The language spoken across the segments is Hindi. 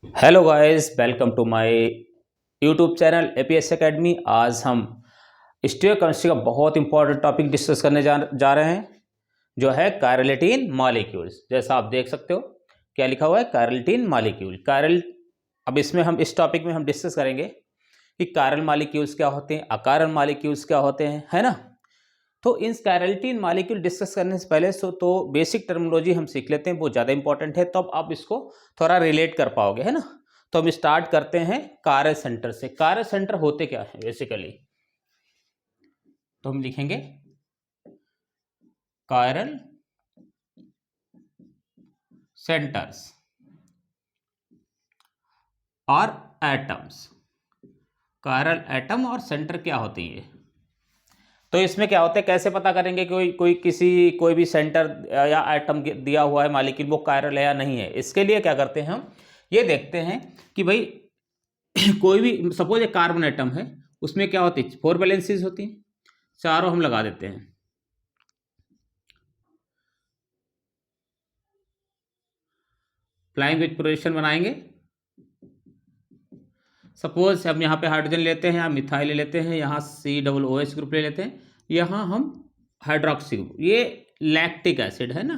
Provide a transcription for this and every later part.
Hello guys, welcome to my YouTube channel APS academy. आज हम स्टीरियोकेमिस्ट्री का बहुत इंपॉर्टेंट टॉपिक डिस्कस करने जा रहे हैं, जो है कायरलेटीन मॉलिक्यूल्स। जैसा आप देख सकते हो क्या लिखा हुआ है, कायरलेटीन मॉलिक्यूल। कायरल अब इसमें हम इस टॉपिक में हम डिस्कस करेंगे कि कायरल मॉलिक्यूल्स क्या होते हैं, अकायरल मॉलिक्यूल्स क्या होते हैं, है ना। तो इन कायरलेटीन मॉलिक्यूल डिस्कस करने से पहले तो बेसिक टर्मिनोलॉजी हम सीख लेते हैं, वो ज़्यादा इंपॉर्टेंट है, तब आप इसको थोड़ा रिलेट कर पाओगे, है ना। तो हम स्टार्ट करते हैं कार्य सेंटर से। कार्य सेंटर होते क्या है बेसिकली, तो हम लिखेंगे कायरल सेंटर्स और एटम्स। कायरल एटम और सेंटर क्या होती है, तो इसमें क्या होता है, कैसे पता करेंगे कोई भी सेंटर या एटम दिया हुआ है मॉलिक्यूल वो कायरल है या नहीं है। इसके लिए क्या करते हैं, हम ये देखते हैं कि भाई कोई भी सपोज एक कार्बन एटम है, उसमें क्या होती है, 4 वैलेंसीज होती हैं, चारों हम लगा देते हैं। फ्लाइंग विथ प्रोजेक्शन बनाएंगे। सपोज हम यहाँ पे हाइड्रोजन लेते हैं, यहाँ मिथाइल ले लेते हैं, यहाँ COOH ग्रुप ले लेते हैं, यहाँ हम हाइड्रोक्सी ग्रुप, ये लैक्टिक एसिड है ना,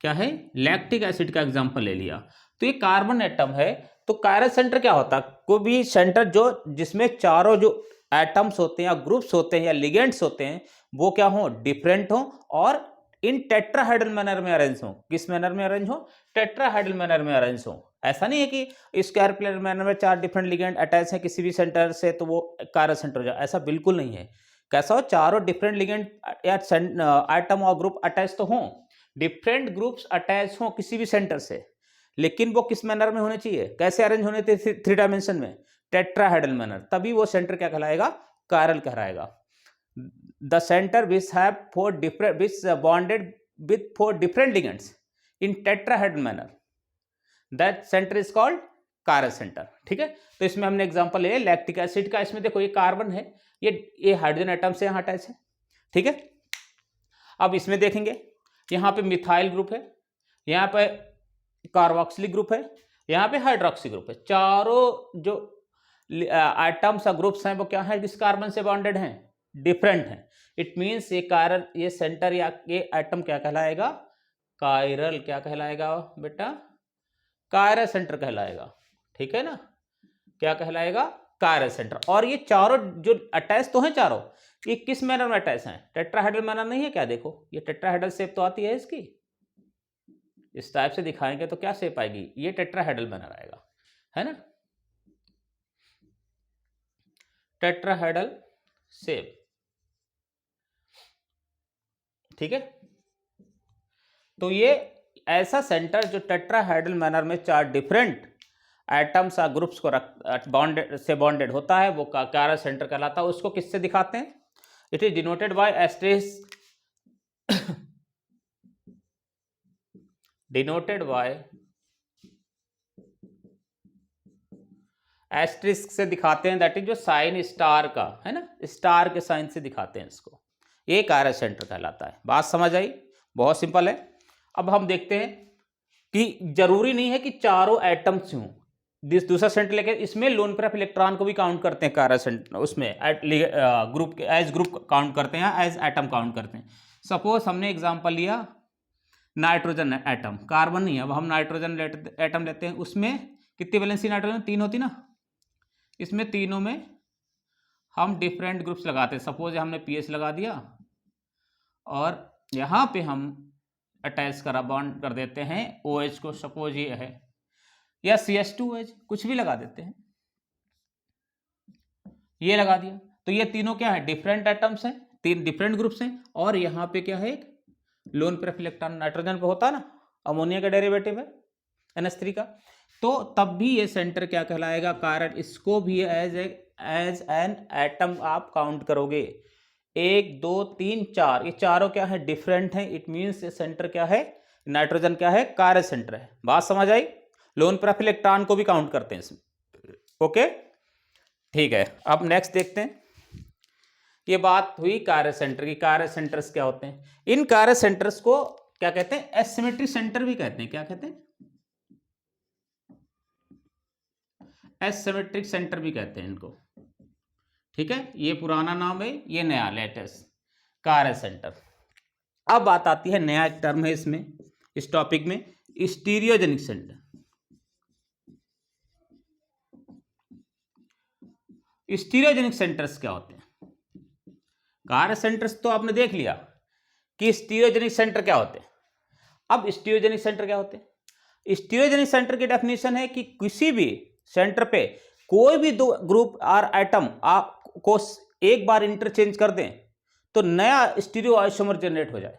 क्या है, लैक्टिक एसिड का एग्जांपल ले लिया। तो ये कार्बन एटम है। तो कायरल सेंटर क्या होता है, कोई भी सेंटर जो जिसमें चारों जो एटम्स होते हैं या ग्रुप्स होते हैं या लिगेंड्स होते हैं वो क्या हो, डिफरेंट हो और इन टेट्राहेड्रल मैनर में अरेंज हो। किस मैनर में अरेंज हो, टेट्राहेड्रल मैनर में अरेंज हो। ऐसा नहीं है कि स्क्वायर प्लेनर मैनर में 4 डिफरेंट लिगेंड अटैच है किसी भी सेंटर से तो वो कायरल सेंटर हो जाए, ऐसा बिल्कुल नहीं है। कैसा हो, चारों डिफरेंट लिगेंड या एटम और ग्रुप अटैच तो हो, डिफरेंट ग्रुप्स अटैच हो किसी भी सेंटर से, लेकिन वो किस मैनर में होने चाहिए, कैसे अरेंज होने चाहिए, 3 डायमेंशन में, टेट्राहेड्रल मैनर, तभी वो सेंटर क्या कहलाएगा, कायरल कहलाएगा। The centre which have 4 different which bonded with 4 different ligands in tetrahedral manner, that centre is called chiral centre. ठीक है, तो इसमें हमने एग्जांपल ले लैक्टिक एसिड का। इसमें देखो ये कार्बन है, ये हाइड्रोजन एटम से यहाँ अटैच है। ठीक है, अब इसमें देखेंगे, यहाँ पे मिथाइल ग्रुप है, यहाँ पे कार्बोक्सिलिक ग्रुप है, यहाँ पे हाइड्रोक्सी ग्रुप है। चारों जो एटम्स और ग्रुप्स हैं वो क्या है, किस कार्बन से बॉन्डेड हैं, डिफरेंट हैं। इट मींस ये कायरल, ये सेंटर या ये एटम क्या कहलाएगा, कायरल। क्या कहलाएगा बेटा, कायरल सेंटर कहलाएगा। ठीक है ना, क्या कहलाएगा, कायरल सेंटर। और ये चारों जो अटैच तो हैं, चारों ये किस मैनर में अटैच हैं, टेट्राहेड्रल मैनर नहीं है क्या, देखो ये टेट्राहेड्रल शेप तो आती है इसकी, इस टाइप से दिखाएंगे तो क्या शेप आएगी, ये टेट्राहेड्रल मैनर आएगा, है ना, टेट्राहेड्रल शेप। ठीक है, तो ये ऐसा सेंटर जो टेट्राहेड्रल मैनर में 4 डिफरेंट एटम्स और ग्रुप्स को बॉन्डेड होता है, वो कायरल सेंटर कहलाता है। उसको किससे दिखाते हैं, it is denoted by asterisk, denoted by asterisk से दिखाते हैं, दैट इज जो साइन स्टार का है ना, स्टार के साइन से दिखाते हैं इसको, ये कायरल सेंटर कहलाता है। बात समझ आई, बहुत सिंपल है। अब हम देखते हैं कि जरूरी नहीं है कि चारों एटम्स हों, दूसरा सेंटर लेके इसमें लोन पेयर ऑफ इलेक्ट्रॉन को भी काउंट करते हैं कायरल सेंटर, उसमें ग्रुप एज ग्रुप काउंट करते हैं, एज एटम काउंट करते हैं। सपोज हमने एग्जांपल लिया नाइट्रोजन एटम, कार्बन नहीं है, अब हम नाइट्रोजन एटम लेते हैं, उसमें कितनी वैलेंसी नाइट्रोजन, 3 होती ना, इसमें तीनों में हम डिफरेंट ग्रुप्स लगाते हैं। सपोज हमने पीएच लगा दिया और यहाँ पे हम अटैच करा बॉन्ड कर देते हैं OH को, सपोज ये है, या CH2OH कुछ भी लगा देते हैं, ये लगा दिया। तो ये तीनों क्या है, डिफरेंट एटम्स हैं, 3 डिफरेंट ग्रुप्स हैं, और यहाँ पे क्या है, एक lone pair of electron nitrogen पे होता ना, अमोनिया का डेरिवेटिव है NH3 का, तो तब भी ये सेंटर क्या कहलाएगा, कायरल। इसको भी एज एन एटम आप काउंट करोगे, 1 2 3 4, ये चारों क्या है, डिफरेंट है। इट मीन्स ये सेंटर क्या है, नाइट्रोजन क्या है, कायरल सेंटर है। बात समझ आई, लोन पेयर ऑफ इलेक्ट्रॉन को भी काउंट करते हैं इसमें। ओके, ठीक है, अब नेक्स्ट देखते हैं। ये बात हुई कायरल सेंटर की। कायरल सेंटर्स क्या होते हैं, इन कायरल सेंटर्स को क्या कहते हैं, एसिमेट्रिक सेंटर भी कहते हैं। क्या कहते हैं, एसिमेट्रिक सेंटर भी कहते हैं इनको, ठीक है। ये पुराना नाम है, ये नया लेटेस्ट कार्य सेंटर। अब बात आती है, नया एक टर्म है इसमें, इस टॉपिक में, स्टीरियोजेनिक सेंटर। स्टीरियोजेनिक सेंटर्स क्या होते हैं? कार्य सेंटर्स तो आपने देख लिया कि स्टीरियोजेनिक सेंटर क्या होते हैं। अब स्टीरियोजेनिक सेंटर क्या होते हैं? स्टीरियोजेनिक सेंटर की डेफिनेशन है कि किसी भी सेंटर पे कोई भी दो ग्रुप और एटम को एक बार इंटरचेंज कर दें तो नया स्टीरियो आइसोमर जनरेट हो जाए।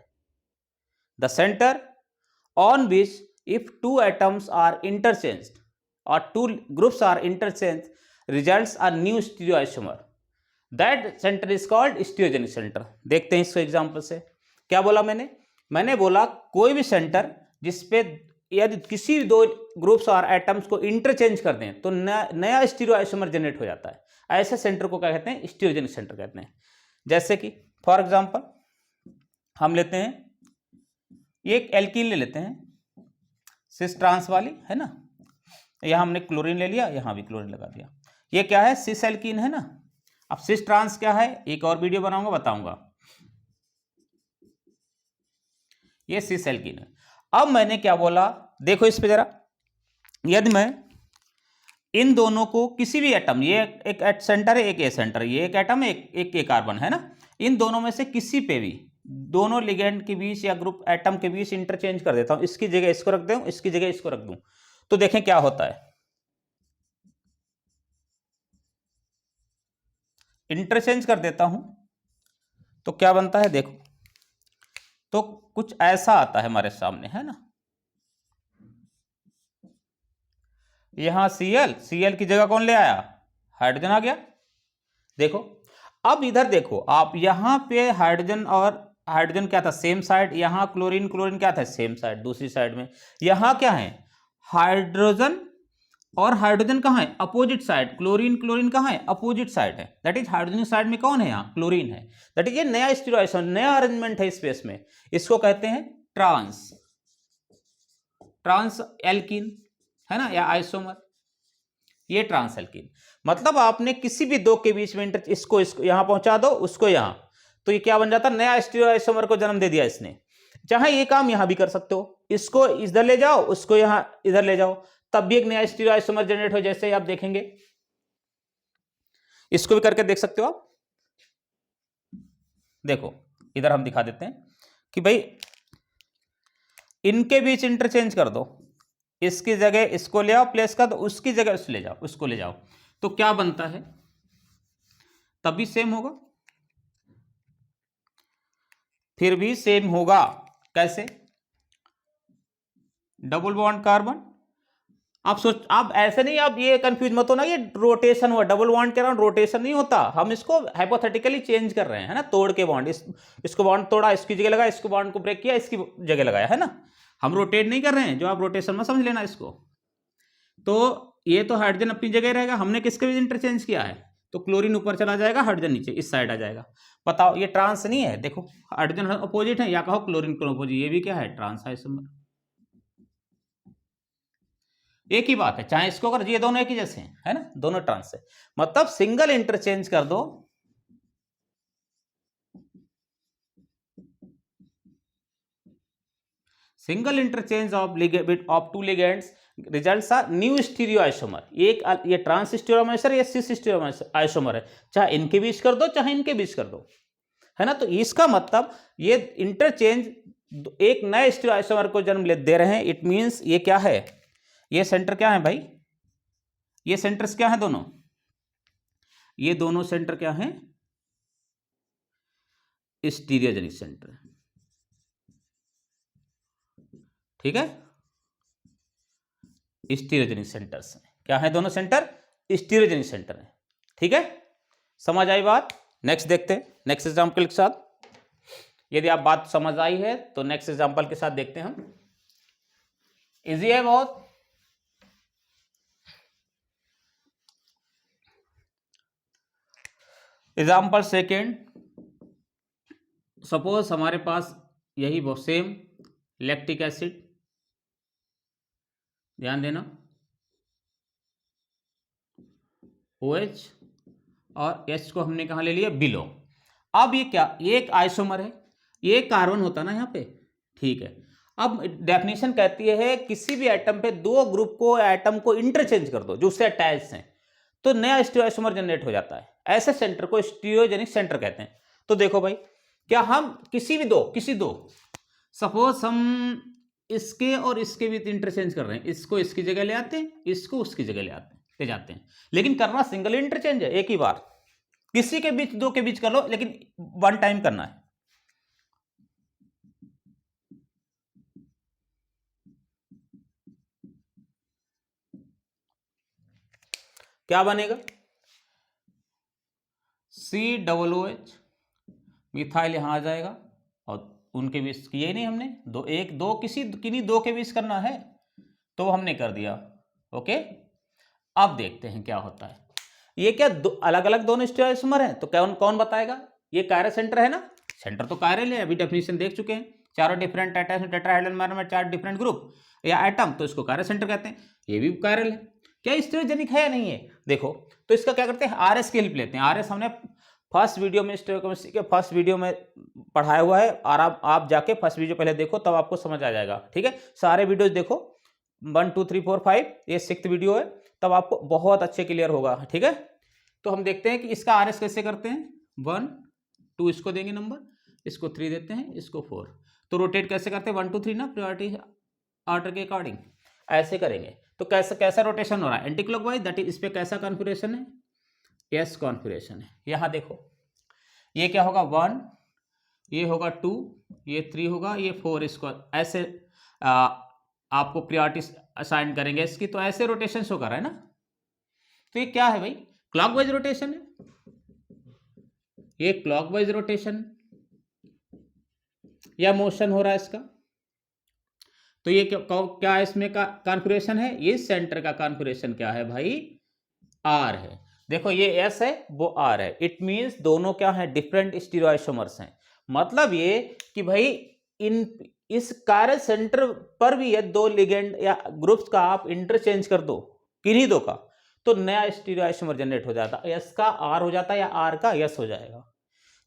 The centre on which if two atoms are interchanged और two groups are interchange results are new stereo isomer, that centre is called stereogenic centre. देखते हैं इसको एग्जांपल से। क्या बोला मैंने बोला कोई भी सेंटर जिसपे यदि किसी दो ग्रुप्स और एटम्स को इंटरचेंज कर दें तो नया स्टीरियो आइसोमर जनरेट हो जाता है। ऐसे सेंटर को क्या कहते हैं? स्टीरियोजेनिक सेंटर कहते हैं। जैसे कि फॉर एग्जांपल हम लेते हैं, ये एक एल्कीन ले लेते हैं, सिस ट्रांस वाली है ना। यहां हमने क्लोरीन ले लिया, यहां भी क्लोरीन लगा दिया। ये क्या है? सिस एल्कीन है ना। अब सिस ट्रांस क्या है, एक और वीडियो बनाऊंगा, बताऊंगा। ये सिस एल्कीन है। अब मैंने क्या बोला, देखो इस पे जरा, यदि मैं इन दोनों को किसी भी एटम, ये एक सेंटर है, एक ए सेंटर, ये एक एटम है, एक ए कार्बन है ना, इन दोनों में से किसी पे भी दोनों लिगेंड के बीच या ग्रुप एटम के बीच इंटरचेंज कर देता हूं, इसकी जगह इसको रख दूं, इसकी जगह इसको रख दूं, तो देखें क्या होता है। इंटरचेंज कर देता हूं तो क्या बनता है, देखो तो कुछ ऐसा आता है हमारे सामने, है ना। यहां Cl की जगह कौन ले आया? हाइड्रोजन आ गया। देखो अब इधर देखो आप, यहां पे हाइड्रोजन और हाइड्रोजन क्या था? Same side. यहां क्लोरीन क्या था? सेम साइड, दूसरी साइड में। यहां क्या है? हाइड्रोजन और हाइड्रोजन कहां है? Opposite side. क्लोरीन कहां है? अपोजिट साइड है। दैट इज हाइड्रोजन साइड में कौन है? यहां क्लोरीन है। दैट इज ये नया स्टीरियो आइसोमर, नया अरेंजमेंट है स्पेस में। इसको कहते हैं ट्रांस एल्कीन, है ना, या आइसोमर। ये ट्रांस एल्कीन मतलब आपने किसी भी दो के बीच में इसको यहां पहुंचा दो, उसको यहां, तो ये क्या बन जाता? नया स्टीरियो आइसोमर को जन्म दे दिया इसने। चाहे ये काम यहां भी कर सकते हो, इसको इधर ले जाओ, उसको यहां इधर ले जाओ, तब भी एक नया स्टीरियो आइसोमर जनरेट हो। जैसे आप देखेंगे, इसको भी करके देख सकते हो आप। देखो इधर हम दिखा देते हैं कि भाई इनके बीच इंटरचेंज कर दो, इसकी जगह इसको ले आओ प्लेस का, तो उसकी जगह उसको ले जाओ, तो क्या बनता है? तब भी सेम होगा, फिर भी सेम होगा। कैसे? Double bond carbon. आप ऐसे नहीं, आप ये कंफ्यूज मत होना, ये रोटेशन हुआ, डबल बॉन्ड के अराउंड रोटेशन नहीं होता। हम इसको हाइपोथेटिकली चेंज कर रहे हैं, है ना, तोड़ के बॉन्ड, इसको बॉन्ड तोड़ा, इसकी जगह लगाया, इसको बॉन्ड को ब्रेक किया, इसकी जगह लगाया, है ना। हम रोटेट नहीं कर रहे हैं, जो आप रोटेशन में समझ लेना इसको। तो ये तो हाइड्रोजन अपनी जगह रहेगा, हमने किसके बीच इंटरचेंज किया है? तो क्लोरीन ऊपर चला जाएगा, हाइड्रोजन नीचे इस साइड आ जाएगा। बताओ, ये ट्रांस नहीं है। देखो हाइड्रोजन अपोजिट है, या कहो क्लोरीन अपोजिट, ये भी क्या है? Trans isomer. एक ही बात है, चाहे इसको कर, ये दोनों एक ही जैसे हैं, है ना, दोनों ट्रांस है। मतलब सिंगल इंटरचेंज कर दो, single interchange of two ligands results are new stereo isomer. ये ट्रांस स्टीरियो आइसोमर, ये सिस स्टीरियो आइसोमर है। चाहे इनके बीच कर दो, चाहे इनके बीच कर दो, है ना। तो इसका मतलब ये इंटरचेंज एक नए स्टीरियो आइसोमर को जन्म दे रहे हैं। इट मींस ये क्या है? ये सेंटर क्या है भाई? ये सेंटर्स क्या है दोनों? ये दोनों सेंटर क्या है? स्टीरियोजेनिक सेंटर, ठीक है। स्टीरियोजेनिक सेंटर्स क्या है? दोनों सेंटर स्टीरियोजेनिक सेंटर है, ठीक है। समझ आई बात? नेक्स्ट देखते हैं, नेक्स्ट एग्जांपल के साथ। यदि आप बात समझ आई है तो नेक्स्ट एग्जांपल के साथ देखते हैं हम। इजी है बहुत। एग्जाम्पल सेकेंड, सपोज हमारे पास यही वो सेम लैक्टिक एसिड, ध्यान देना, OH और H को हमने कहाँ ले लिया, बिलो। अब ये क्या, ये एक आइसोमर है, ये कार्बन होता ना यहाँ पे, ठीक है। अब डेफिनेशन कहती है किसी भी एटम पे दो ग्रुप को, एटम को इंटरचेंज कर दो जो उससे अटैच हैं, तो नया स्टीरियोआइसोमर जनरेट हो जाता है। ऐसे सेंटर को स्टीरियोजेनिक सेंटर कहते हैं। तो देखो भाई, क्या हम किसी दो सपोज हम इसके और इसके बीच इंटरचेंज कर रहे हैं, इसको इसकी जगह ले आते हैं, इसको उसकी जगह ले जाते हैं, लेकिन करना सिंगल इंटरचेंज है, एक ही बार। किसी के बीच, दो के बीच कर लो, लेकिन वन टाइम करना है। क्या बनेगा, COOH, मिथाइल यहां आ जाएगा, और उनके बीच किए नहीं हमने, किन्हीं दो के बीच करना है, तो हमने कर दिया। ओके, अब देखते हैं क्या होता है। ये क्या अलग अलग दोनों स्टीरियोआइसोमर हैं, तो कौन कौन बताएगा। ये कायरल सेंटर है ना, सेंटर तो कायरल है, अभी डेफिनेशन देख चुके हैं, चारों डिफरेंट टेट्राहेड्रल में 4 डिफरेंट ग्रुप या एटम, तो इसको कायरल सेंटर कहते हैं। ये भी कायरल है, क्या स्टीरियोजेनिक है या नहीं है, देखो। तो इसका क्या करते हैं, RS की हेल्प लेते हैं। RS हमने फर्स्ट वीडियो में, स्टीरियोकेमिस्ट्री के फर्स्ट वीडियो में पढ़ाया हुआ है, और आप जाके फर्स्ट वीडियो पहले देखो, तब आपको समझ आ जाएगा, ठीक है। सारे वीडियोज देखो, 1 2 3 4 5, ये 6th वीडियो है, तब आपको बहुत अच्छे क्लियर होगा, ठीक है। तो हम देखते हैं कि इसका RS कैसे करते हैं। 1 2 इसको देंगे नंबर, इसको 3 देते हैं, इसको 4। तो रोटेट कैसे करते हैं, 1 2 3 ना, प्रायोरिटी ऑर्डर के अकॉर्डिंग ऐसे करेंगे। तो कैसा रोटेशन हो रहा है, एंटी क्लॉकवाइज, दैट इज इस पे कैसा कॉन्फ़िगरेशन है, S कॉन्फ़िगरेशन है। यहां देखो, ये क्या होगा 1, ये होगा 2, ये 3 होगा, ये 4, इसको ऐसे आपको प्रायोरिटी असाइन करेंगे इसकी, तो ऐसे रोटेशन शो कर रहा है ना। तो ये क्या है भाई, क्लॉकवाइज रोटेशन है, ये क्लॉकवाइज रोटेशन या मोशन हो रहा है इसका। तो ये क्या है इसमें का कॉन्फ़िगरेशन है, ये सेंटर का कॉन्फ़िगरेशन क्या है भाई, R है। देखो ये S है, वो R है, इट मींस दोनों क्या है, डिफरेंट स्टीरियोआइसोमर्स हैं। मतलब ये कि भाई इस कायरल सेंटर पर भी ये दो लिगेंड या ग्रुप्स का आप इंटरचेंज कर दो, किन्हीं दो का, तो नया स्टीरियोआइसोमर जनरेट हो जाता है। S का R हो जाता है, या R का S हो जाएगा।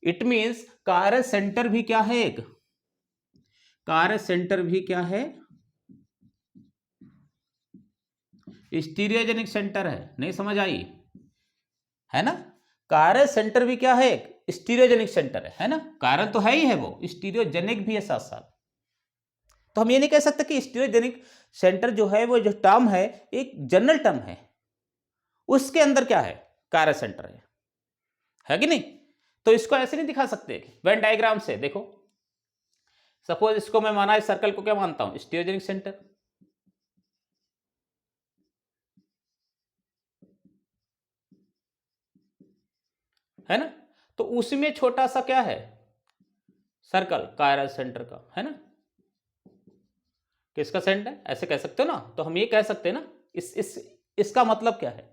इट मींस कायरल सेंटर भी क्या है, एक कायरल सेंटर भी क्या है, स्टीरियोजेनिक सेंटर है। नहीं समझ आई है ना। कायरल सेंटर भी क्या है, एक स्टीरियोजेनिक सेंटर है ना। कायरल तो है ही है, वो स्टीरियोजेनिक भी है साथ साथ। तो हम ये नहीं कह सकते कि स्टीरियोजेनिक सेंटर जो है, वो जो टर्म है एक जनरल टर्म है, उसके अंदर क्या है, कायरल सेंटर है कि नहीं। तो इसको ऐसे नहीं दिखा सकते वेन डायग्राम से। देखो सपोज इसको मैं माना, इस सर्कल को क्या मानता हूं, स्टीरियोजेनिक सेंटर है ना। तो उसमें छोटा सा क्या है, सर्कल कायरल सेंटर का है ना। किसका सेंटर है, ऐसे कह सकते हो ना। तो हम ये कह सकते हैं ना, इसका मतलब क्या है,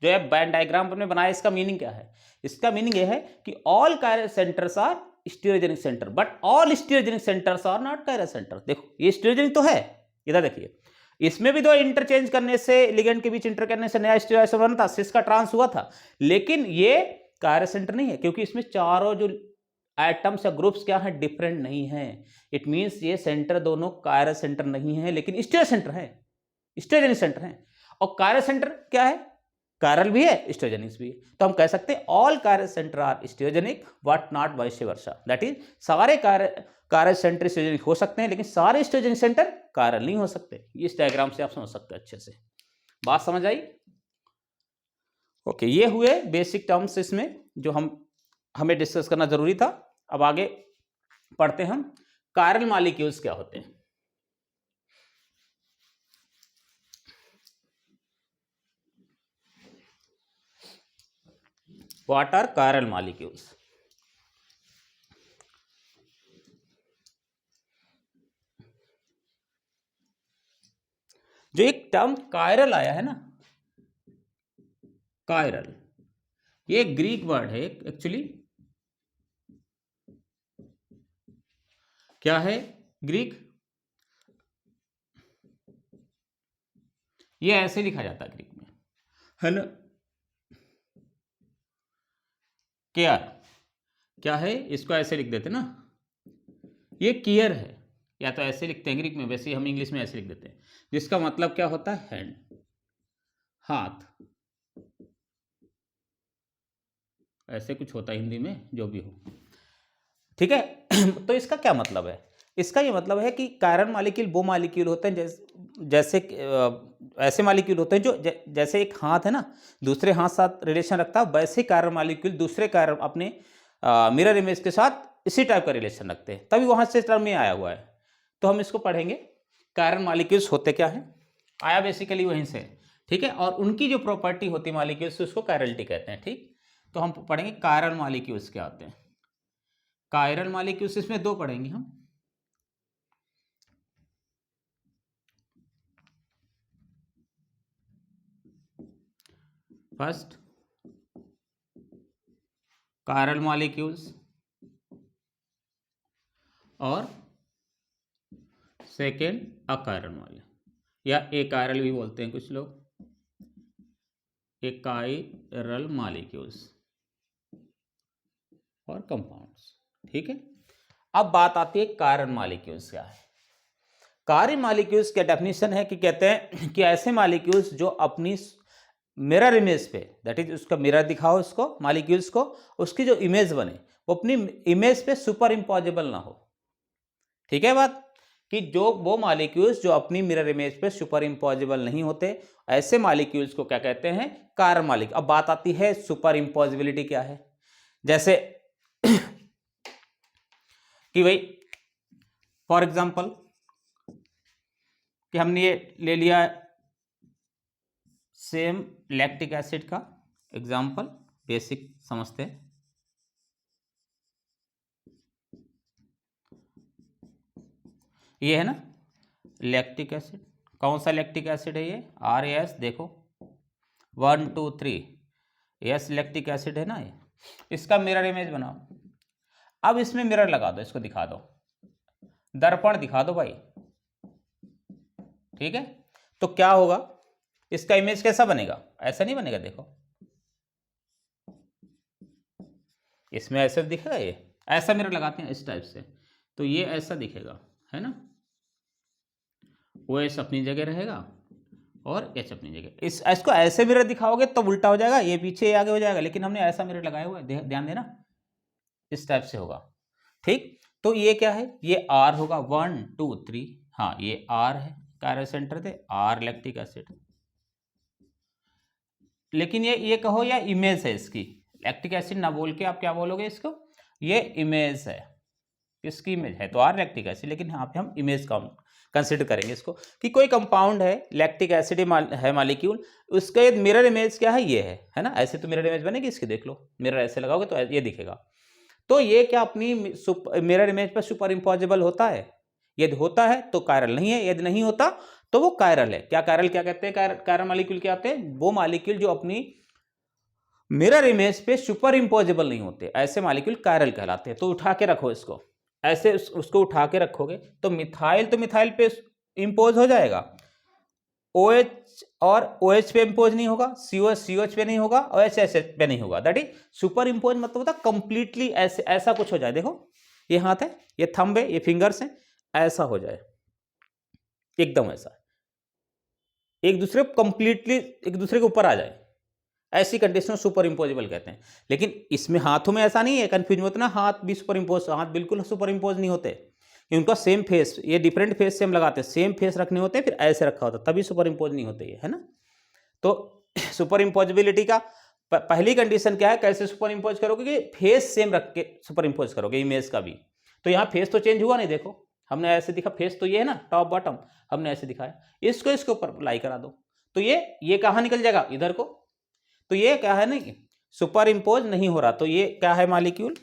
जो है बैन डायग्राम पर में बनाया, इसका मीनिंग क्या है। इसका मीनिंग ये है कि all chiral centres are stereogenic centre, but all stereogenic centres are not chiral centre. देखो ये स्टीरियोजेनिक तो है, इधर देखिए, इसमें भी दो इंटरचेंज करने से, लिगेंड के बीच इंटर करने से नया स्टीरियोआइसोमर बनता, सिस का ट्रांस हुआ था, लेकिन ये कायरल सेंटर नहीं है, क्योंकि इसमें चारों जो एटम्स या ग्रुप्स क्या है, डिफरेंट नहीं है। इट मींस ये सेंटर दोनों कायरल सेंटर नहीं है, लेकिन स्टीरियो सेंटर है, स्टीरियोजेनिक सेंटर है। और कायरल सेंटर क्या है, कायरल भी है, स्टीरियोजेनिक भी है। तो हम कह सकते हैं all chiral centre are stereogenic, but not vice versa. That is सारे कायरल सेंटर स्टीरियोजेनिक हो सकते हैं, लेकिन सारे स्टीरियोजेनिक सेंटर कायरल नहीं हो सकते। इस डायग्राम से आप समझ सकते हैं अच्छे से। बात समझ आई। ओके, ये हुए बेसिक टर्म्स इसमें जो हमें डिस्कस करना जरूरी था। अब आगे पढ़ते हैं हम, कायरल मॉलिक्यूल्स क्या होते हैं। What are chiral molecules. जो एक टर्म कायरल आया है ना, कायरल, ये ग्रीक वर्ड है एक्चुअली। क्या है, ग्रीक। ये ऐसे लिखा जाता है ग्रीक में, है ना। केयर, क्या है, इसको ऐसे लिख देते ना, ये केयर है, या तो ऐसे लिखते हैं ग्रीक में, वैसे हम इंग्लिश में ऐसे लिख देते हैं, जिसका मतलब क्या होता है, हैंड, हाथ, ऐसे कुछ होता है हिंदी में, जो भी हो, ठीक है। तो इसका क्या मतलब है, इसका ये मतलब है कि कायरल मॉलिक्यूल वो मॉलिक्यूल होते हैं जैसे ऐसे मॉलिक्यूल होते हैं जो जैसे एक हाथ है ना दूसरे हाथ साथ रिलेशन रखता है, वैसे कायरल मॉलिक्यूल दूसरे कायरल अपने मिरर इमेज के साथ इसी टाइप का रिलेशन रखते हैं, तभी वहां से टर्म में आया हुआ है। तो हम इसको पढ़ेंगे, कायरल मॉलिक्यूल्स होते क्या है, आया बेसिकली वहीं से, ठीक है। और उनकी जो प्रॉपर्टी होती है मॉलिक्यूल्स, उसको कायरलिटी कहते हैं, ठीक। तो हम पढ़ेंगे कायरल मॉलिक्यूल्स क्या होते हैं। कायरल मॉलिक्यूल्स इसमें दो पढ़ेंगे हम, फर्स्ट कायरल मॉलिक्यूल्स और सेकेंड अकायरल मॉलिक्यूल, या एकायरल भी बोलते हैं कुछ लोग, एकायरल मॉलिक्यूल्स और कंपाउंड्स, ठीक है। अब बात आती है कायरल मॉलिक्यूल्स क्या है। कायरल मॉलिक्यूल्स का डेफिनेशन है कि कहते हैं कि ऐसे मॉलिक्यूल्स जो अपनी मिरर इमेज पे, दैट इज उसका मिरर दिखाओ उसको मॉलिक्यूल्स को, उसकी जो इमेज बने वो अपनी इमेज पे सुपर इम्पोजेबल ना हो, ठीक है बात, कि जो वो मॉलिक्यूल्स जो अपनी मिरर इमेज पे सुपर इम्पोजेबल नहीं होते, ऐसे मॉलिक्यूल्स को क्या कहते हैं, कायरल मॉलिक्यूल। अब बात आती है सुपर इम्पोजिबिलिटी क्या है, जैसे कि भाई फॉर एग्जांपल कि हमने ये ले लिया सेम लैक्टिक एसिड का एग्जांपल, बेसिक समझते हैं, ये है ना लैक्टिक एसिड, कौन सा लैक्टिक एसिड है ये, RAS, देखो 1 2 3 यस लैक्टिक एसिड है ना ये, इसका मिरर इमेज बनाओ। अब इसमें मिरर लगा दो, इसको दिखा दो, दर्पण दिखा दो भाई, ठीक है। तो क्या होगा, इसका इमेज कैसा बनेगा, ऐसा नहीं बनेगा, देखो इसमें ऐसे दिखेगा, ये ऐसा मिरर लगाते हैं इस टाइप से, तो ये ऐसा दिखेगा, है ना, OH अपनी जगह रहेगा और H अपनी जगह। इसको ऐसे मिरर दिखाओगे तो उल्टा हो जाएगा, ये पीछे आगे हो जाएगा, लेकिन हमने ऐसा मिरर लगाया हुआ है, ध्यान देना, इस टाइप से होगा, ठीक। तो ये क्या है, ये R होगा 1 2 3, हाँ ये R है, कायरल सेंटर थे R लैक्टिक एसिड, लेकिन ये कहो या इमेज है इसकी, लैक्टिक एसिड ना बोल के आप क्या बोलोगे इसको, ये इमेज है, किसकी इमेज है, तो R लैक्टिक एसिड, लेकिन यहाँ पे हम इमेज का कंसिडर करेंगे इसको, कि कोई कंपाउंड है लैक्टिक एसिड है मॉलिक्यूल, उसका मिरर इमेज क्या है, ये है ना, ऐसे तो मिरर इमेज बनेगी इसकी, देख लो मिरर ऐसे लगाओगे तो ये दिखेगा। तो ये क्या अपनी मिरर इमेज पर सुपर इम्पोजेबल होता है, यदि होता है तो कायरल नहीं है, यदि नहीं होता तो वो कायरल है। क्या कायरल क्या कहते हैं, कायरल मॉलिक्यूल क्या होते हैं, वो मॉलिक्यूल जो अपनी मिरर इमेज पे सुपर इम्पोजेबल नहीं होते, ऐसे मॉलिक्यूल कायरल कहलाते हैं। तो उठा के रखो इसको, ऐसे उसको उठा के रखोगे तो मिथाइल पे इंपोज हो जाएगा, OH और OH पे इंपोज नहीं होगा, COH पे नहीं होगा, और HH पे नहीं होगा, दैट इज सुपर इंपोज मतलब होता कंप्लीटली ऐसे, ऐसा कुछ हो जाए, देखो ये हाथ है, ये थंब है, ये फिंगर्स हैं, ऐसा हो जाए एकदम ऐसा, एक दूसरे कंप्लीटली एक दूसरे के ऊपर आ जाए, ऐसी कंडीशन सुपर इंपोजेबल कहते हैं। लेकिन इसमें हाथों में ऐसा नहीं है, कंफ्यूज मत ना, हाथ भी सुपर इंपोज, हाथ बिल्कुल सुपर इंपोज नहीं होते, उनका सेम फेस, ये डिफरेंट फेस से हम लगाते हैं, सेम फेस रखने होते हैं, फिर ऐसे रखा होता तभी सुपर इंपोज नहीं होते ये, है ना। तो सुपर इंपोजिबिलिटी का पहली कंडीशन क्या है, कैसे सुपर इंपोज करोगे, कि फेस सेम रख के सुपर इंपोज करोगे इमेज का भी। तो यहाँ फेस तो चेंज हुआ नहीं, देखो हमने ऐसे दिखा, फेस तो ये है ना टॉप बॉटम, हमने ऐसे दिखाया, इसको इसके ऊपर अप्लाई करा दो, तो ये कहाँ निकल जाएगा, इधर को। तो ये क्या है ना, सुपर इंपोज नहीं हो रहा, तो ये क्या है मॉलिक्यूल,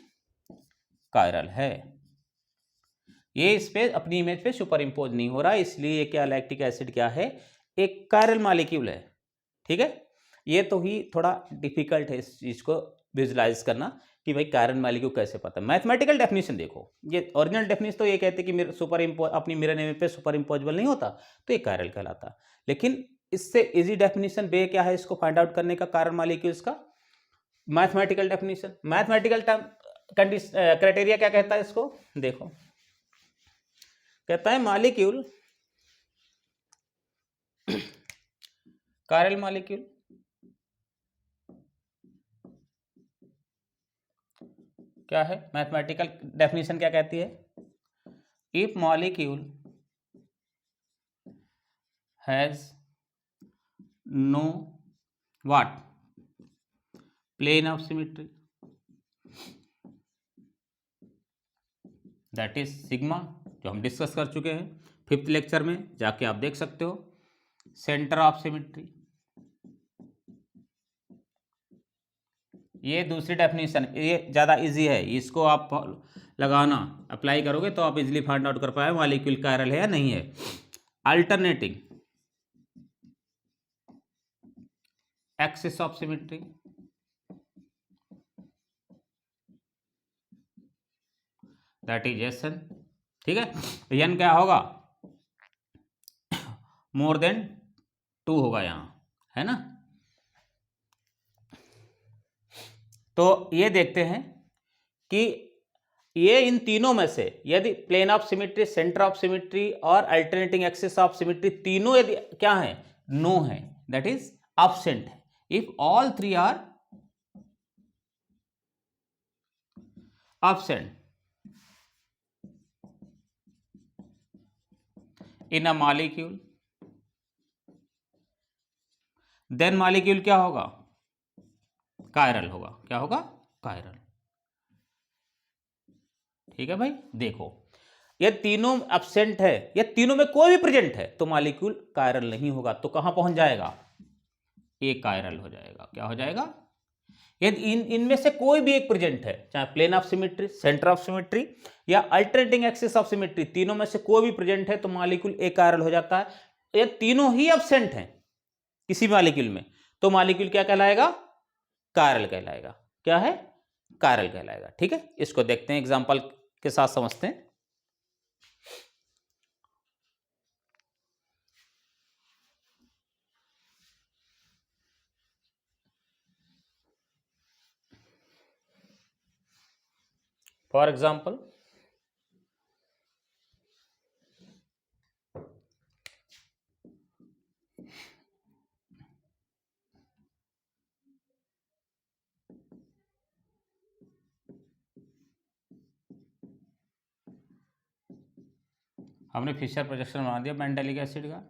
कायरल है, ये इस पे अपनी इमेज पे सुपर इंपोज नहीं हो रहा, इसलिए क्या लैक्टिक एसिड क्या है, एक कायरल मॉलिक्यूल है, ठीक है। ये तो ही थोड़ा डिफिकल्ट है इस चीज को विजुलाइज करना कि भाई कायरल मॉलिक्यूल कैसे पता है। मैथमेटिकल डेफिनेशन देखो, ये ओरिजिनल डेफिनेशन तो ये कहते हैं कि सुपर इंपोज अपनी मिरर इमेज पे सुपर इंपोजेबल नहीं होता, तो ये कायरल कहलाता। लेकिन इससे इजी डेफिनेशन वे क्या है इसको फाइंड आउट करने का कायरल मॉलिक्यूल्स का, मैथमेटिकल डेफिनेशन, मैथमेटिकल क्राइटेरिया क्या कहता है इसको, देखो कहता है मॉलिक्यूल, कायरल मॉलिक्यूल क्या है, मैथमेटिकल डेफिनेशन क्या कहती है, if molecule has no what plane of symmetry that is sigma, जो हम डिस्कस कर चुके हैं 5th लेक्चर में, जाके आप देख सकते हो, सेंटर ऑफ सिमेट्री। ये दूसरी डेफिनेशन, ये ज़्यादा इजी है, इसको आप लगाना अप्लाई करोगे तो आप इजीली फाइंड आउट कर पाए मॉलिक्यूल कायरल है या नहीं है। Alternating axis of symmetry, that is S N, ठीक है। एन क्या होगा, मोर देन 2 होगा यहाँ, है ना। तो ये देखते हैं कि ये इन तीनों में से यदि plane of symmetry, centre of symmetry और अल्टरनेटिंग एक्सिस ऑफ सिमेट्री तीनों यदि क्या है, नो है, दैट इज एब्सेंट है। If all 3 are absent in a molecule, then molecule क्या होगा, कायरल होगा। क्या होगा, कायरल। ठीक है भाई, देखो ये तीनों एब्सेंट है, ये तीनों में कोई भी प्रेजेंट है तो मॉलिक्यूल कायरल नहीं होगा। तो कहां पहुंच जाएगा, ये कायरल हो जाएगा। क्या हो जाएगा, यदि इनमें से कोई भी एक प्रेजेंट है, चाहे plane of symmetry, centre of symmetry या अल्टरनेटिंग एक्सिस ऑफ सिमेट्री, तीनों में से कोई भी प्रेजेंट है तो मॉलिक्यूल ए कायरल हो जाता है। ये तीनों ही एब्सेंट हैं किसी मॉलिक्यूल में तो मॉलिक्यूल क्या कहलाएगा, कायरल कहलाएगा। क्या है, कायरल कहलाएगा। ठीक है, इसको देखते हैं, एग्जांपल के साथ समझते हैं। फॉर एग्जाम्पल, हमने फिशर प्रोजेक्शन बना दिया मेंडेलिक एसिड का।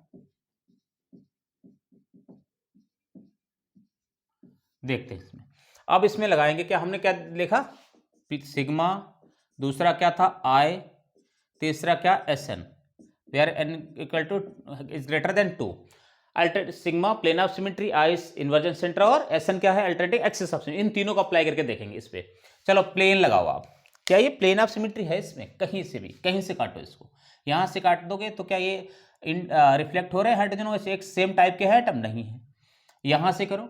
देखते हैं इसमें, अब इसमें लगाएंगे क्या, हमने क्या लिखा, सिग्मा, दूसरा क्या था आई, तीसरा क्या S N, where N equal to is greater than 2। Alter sigma plane of symmetry, I inversion centre और एस एन क्या है, अल्टरनेटिंग एक्सिस ऑफ सिमेट्री। इन तीनों को अप्लाई करके देखेंगे इस पे। चलो प्लेन लगाओ आप, क्या ये प्लेन ऑफ सिमेट्री है, इसमें कहीं से भी, कहीं से काटो इसको, यहाँ से काट दोगे तो क्या ये रिफ्लेक्ट हो रहे हैं हाइड्रोजन, वैसे एक सेम टाइप के है एटम, नहीं है। यहाँ से करो,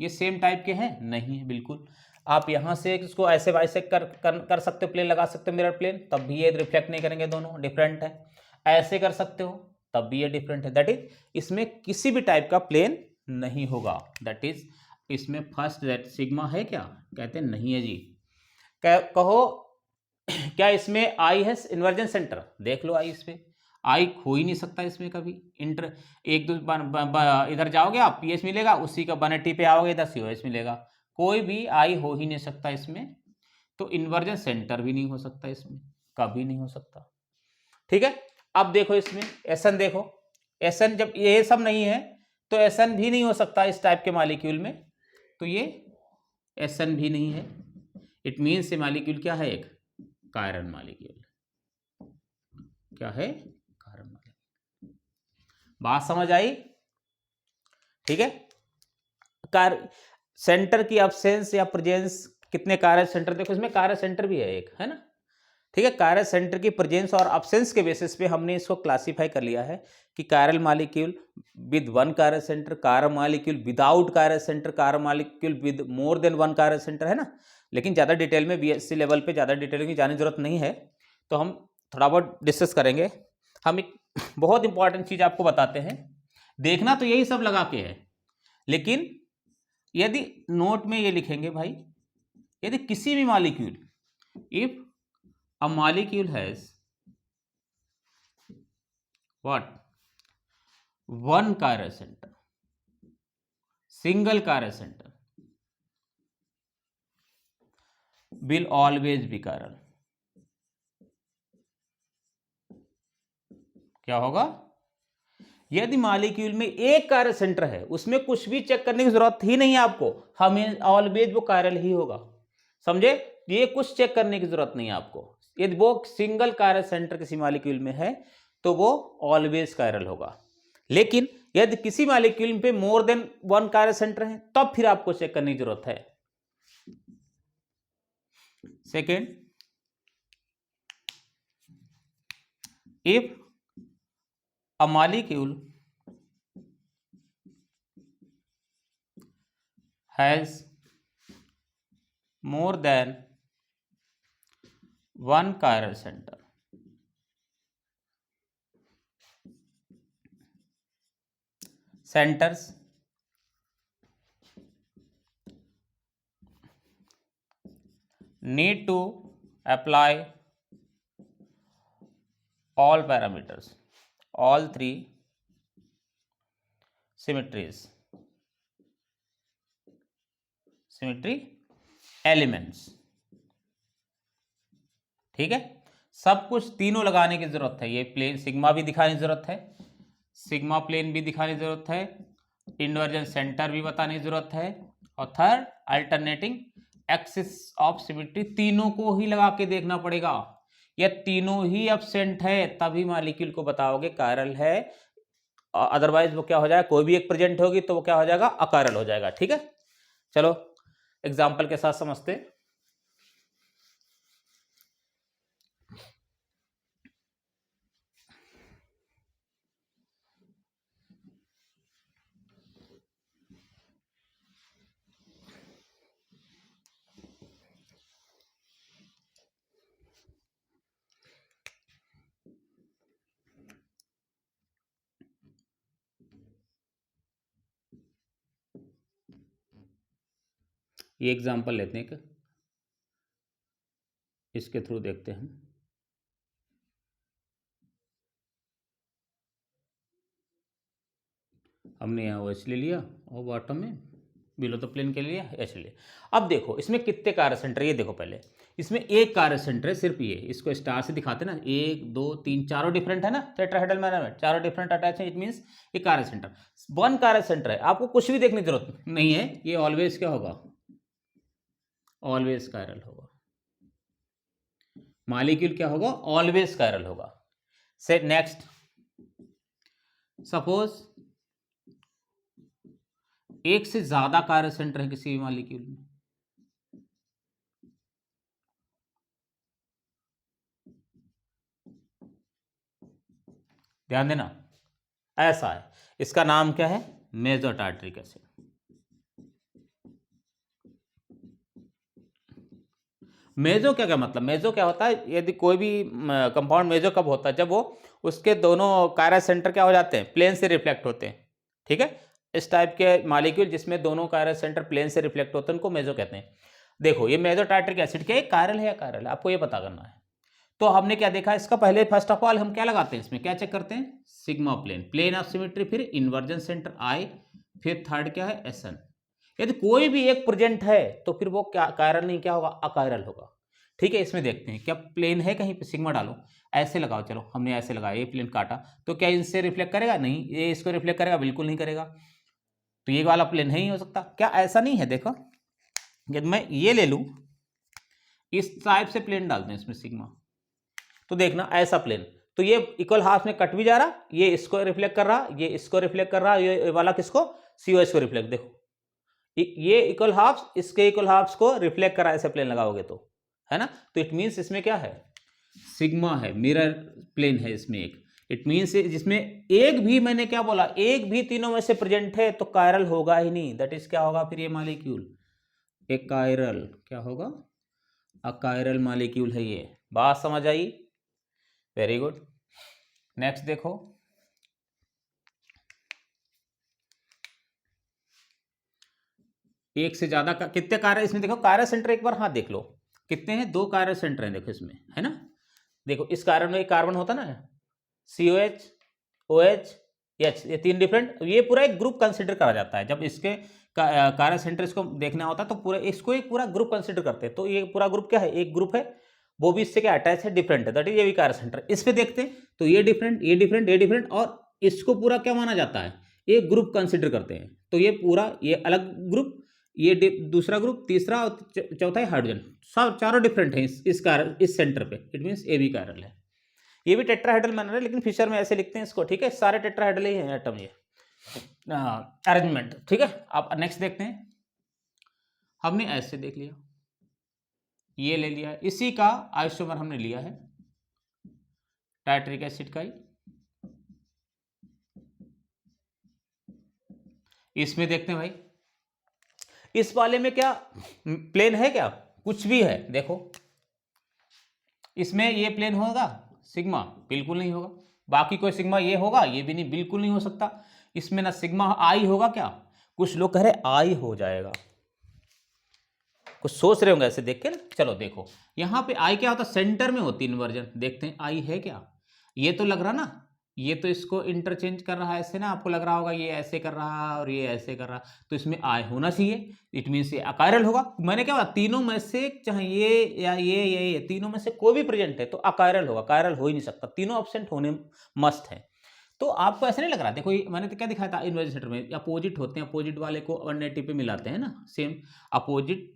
ये सेम टाइप के हैं, नहीं है बिल्कुल। आप यहाँ से इसको ऐसे वैसे कर सकते हो, प्लेन लगा सकते हो, मिरर प्लेन, तब भी ये रिफ्लेक्ट नहीं करेंगे, दोनों डिफरेंट है। ऐसे कर सकते हो, तब भी ये डिफरेंट है, दैट इज इसमें किसी भी टाइप का प्लेन नहीं होगा। दैट इज इसमें फर्स्ट दैट सिग्मा है क्या, कहते हैं नहीं है जी। कहो क्या इसमें आई है इन्वर्जन सेंटर, देख लो आई, इस पे आई खो ही नहीं सकता इसमें कभी। इंटर एक दो इधर जाओगे आप पीएच मिलेगा, उसी का 180 पे आओगे इधर सीओएच मिलेगा, कोई भी आई हो ही नहीं सकता इसमें। तो इन्वर्जन सेंटर भी नहीं हो सकता इसमें, कभी नहीं हो सकता। ठीक है, अब देखो इसमें एसएन, देखो एसएन जब ये सब नहीं है तो एसएन भी नहीं हो सकता इस टाइप के मॉलिक्यूल में, तो ये एसएन भी नहीं है। इट मीन्स ये मॉलिक्यूल क्या है, एक कायरल मॉलिक्यूल। क्या है, कायरल मॉलिक्यूल। बात समझ आई, ठीक है। सेंटर की एब्सेंस या प्रेजेंस, कितने कायरल सेंटर, देखो इसमें कायरल सेंटर भी है एक, है ना। ठीक है, कायरल सेंटर की प्रेजेंस और एब्सेंस के बेसिस पे हमने इसको क्लासिफाई कर लिया है कि chiral molecule with 1 chiral centre, chiral molecule without chiral centre, chiral molecule with more than 1 chiral centre, है ना। लेकिन ज़्यादा डिटेल में बीएससी लेवल पे ज़्यादा डिटेल की जाने की जरूरत नहीं है, तो हम थोड़ा बहुत डिस्कस करेंगे। हम एक बहुत इंपॉर्टेंट चीज़ आपको बताते हैं, देखना तो यही सब लगा के है, लेकिन यदि नोट में ये लिखेंगे भाई, यदि किसी भी molecule, if a molecule has what, one chiral center, single chiral center will always be chiral. क्या होगा, यदि मॉलिक्यूल में एक chiral सेंटर है, उसमें कुछ भी चेक करने की जरूरत ही नहीं है आपको, हमें ऑलवेज वो chiral ही होगा, समझे, ये कुछ चेक करने की जरूरत नहीं है आपको। यदि वो सिंगल chiral सेंटर किसी मॉलिक्यूल में है तो वो ऑलवेज chiral होगा। लेकिन यदि किसी मॉलिक्यूल पे more than one chiral centre है तब फिर आपको चेक करने की जरूरत है। Second, if a molecule has more than one chiral center, centers need to apply all parameters, all three symmetries, symmetry elements, ठीक है, सब कुछ तीनों लगाने की जरूरत है। ये प्लेन सिग्मा भी दिखाने की जरूरत है, सिग्मा प्लेन भी दिखाने की जरूरत है, इन्वर्जन सेंटर भी बताने की जरूरत है, और third alternating axis of symmetry, तीनों को ही लगा के देखना पड़ेगा। ये तीनों ही एब्सेंट है तभी मॉलिक्यूल को बताओगे कायरल है, अदरवाइज वो क्या हो जाएगा, कोई भी एक प्रेजेंट होगी तो वो क्या हो जाएगा, अकायरल हो जाएगा। ठीक है, चलो एग्जाम्पल के साथ समझते। ये एग्जाम्पल लेते हैं, इसके थ्रू देखते हैं। हमने यहाँ OH ले लिया और बॉटम में बिलो द प्लेन के लिया H ले। अब देखो इसमें कितने कार्य सेंटर, ये देखो पहले इसमें एक कार्य सेंटर है सिर्फ, ये इसको स्टार से दिखाते ना, 1 2 3 चारों डिफरेंट है ना, टेट्राहेड्रल मैनर में चारों डिफरेंट अटैच है, इट मींस ये कार्य सेंटर, वन कार्य सेंटर है, आपको कुछ भी देखने की जरूरत नहीं है, ये ऑलवेज क्या होगा, ऑलवेज कायरल होगा, मॉलिक्यूल क्या होगा, ऑलवेज कायरल होगा। से नेक्स्ट, सपोज एक से ज्यादा कार्य सेंटर है किसी भी मॉलिक्यूल में, ध्यान देना, ऐसा है, इसका नाम क्या है, मेजो टार्ट्रिक एसिड। मेजो क्या क्या मतलब, मेजो क्या होता है, यदि कोई भी कंपाउंड मेजो कब होता है, जब वो उसके दोनों कायरल सेंटर क्या हो जाते हैं, प्लेन से रिफ्लेक्ट होते हैं। ठीक है, इस टाइप के मॉलिक्यूल जिसमें दोनों कायरल सेंटर प्लेन से रिफ्लेक्ट होते हैं उनको मेजो कहते हैं। देखो ये मेजो टार्ट्रिक एसिड क्या कायरल है या कायरल है, आपको ये पता करना है। तो हमने क्या देखा इसका, पहले फर्स्ट ऑफ ऑल हम क्या लगाते हैं, इसमें क्या चेक करते हैं, sigma plane, plane of symmetry, फिर इन्वर्जन सेंटर I, फिर थर्ड क्या है SN। यदि कोई भी एक प्रेजेंट है तो फिर वो क्या कायरल नहीं क्या होगा, अकायरल होगा। ठीक है, इसमें देखते हैं क्या प्लेन है, कहीं पे सिग्मा डालो, ऐसे लगाओ, चलो हमने ऐसे लगाया, ये प्लेन काटा तो क्या इनसे रिफ्लेक्ट करेगा, नहीं, ये इसको रिफ्लेक्ट करेगा, बिल्कुल नहीं करेगा, तो ये वाला प्लेन नहीं हो सकता। क्या ऐसा नहीं है, देखो यदि मैं ये ले लूं, इस टाइप से प्लेन डालते हैं इसमें सिग्मा, तो देखना ऐसा प्लेन, तो ये इक्वल हाफ में कट भी जा रहा, ये इसको रिफ्लेक्ट कर रहा, ये इसको रिफ्लेक्ट कर रहा, ये वाला किसको, COH को रिफ्लेक्ट, देखो ये इक्वल हाफ इसके इक्वल हाफ्स को रिफ्लेक्ट करा, ऐसे प्लेन लगाओगे तो, है ना, तो इट मींस इसमें क्या है, सिग्मा है, मिरर प्लेन है इसमें एक, इट मींस जिसमें एक भी, मैंने क्या बोला, एक भी तीनों में से प्रेजेंट है तो कायरल होगा ही नहीं, दैट इज क्या होगा फिर ये मॉलिक्यूल एक कायरल, क्या होगा, अकायरल मॉलिक्यूल है ये। बात समझ आई, वेरी गुड। नेक्स्ट देखो, एक से ज्यादा कितने कार्य इसमें देखो, कार्य सेंटर एक बार हाथ देख लो कितने हैं, 2 कार्य सेंटर हैं देखो इसमें, है ना। देखो इस कार्बन में एक कार्बन होता ना, COH OH H, ये 3 डिफरेंट, ये पूरा एक ग्रुप कंसिडर करा जाता है जब इसके कार्य सेंटर इसको देखना होता है, तो पूरा इसको एक पूरा ग्रुप कंसिडर करते हैं। तो ये पूरा ग्रुप क्या है, एक ग्रुप है, वो भी इससे क्या अटैच है, डिफरेंट है, दैट इज ये भी कार्य सेंटर। इस पे देखते हैं तो ये डिफरेंट, ये डिफरेंट, ये डिफरेंट, और इसको पूरा क्या माना जाता है, एक ग्रुप कंसिडर करते हैं। तो ये पूरा ये अलग ग्रुप, ये दूसरा ग्रुप, तीसरा और चौथा है हाइड्रोजन, सब चारों डिफरेंट हैं इस कार्य इस सेंटर पे, it means a B carbon है। ये भी टेट्राहेड्रल मैनर है, लेकिन फिशर में ऐसे लिखते हैं इसको, ठीक है। सारे टेट्राहेड्रल ही हैं एटम, ये अरेंजमेंट, ठीक है। अब नेक्स्ट देखते हैं, हमने ऐसे देख लिया, ये ले लिया, इसी का आइसोमर हमने लिया है टाइट्रिक एसिड का ही। इसमें देखते हैं भाई, इस वाले में क्या प्लेन है, क्या कुछ भी है, देखो इसमें ये प्लेन होगा सिग्मा, बिल्कुल नहीं होगा। बाकी कोई सिग्मा ये होगा, ये भी नहीं, बिल्कुल नहीं हो सकता। इसमें ना सिग्मा आई होगा, क्या कुछ लोग कह रहे आई हो जाएगा, कुछ सोच रहे होंगे ऐसे देख के ना। चलो देखो यहाँ पे आई क्या होता, सेंटर में होती इन्वर्जन, देखते हैं आई है क्या। ये तो लग रहा ना, ये तो इसको इंटरचेंज कर रहा है ऐसे ना, आपको लग रहा होगा ये ऐसे कर रहा है और ये ऐसे कर रहा है, तो इसमें आई होना चाहिए, इट मीन्स ये अकायरल होगा। मैंने क्या बोला, तीनों में से चाहे ये या ये तीनों में से कोई भी प्रेजेंट है तो अकायरल होगा, कायरल हो ही नहीं सकता, तीनों ऑप्शन होने मस्ट है। तो आपको ऐसा नहीं लग रहा, देखो मैंने तो क्या दिखाया था इन्वर्जन सेंटर में, अपोजिट होते हैं, अपोजिट वाले को 180 पे मिलाते हैं ना, सेम अपोजिट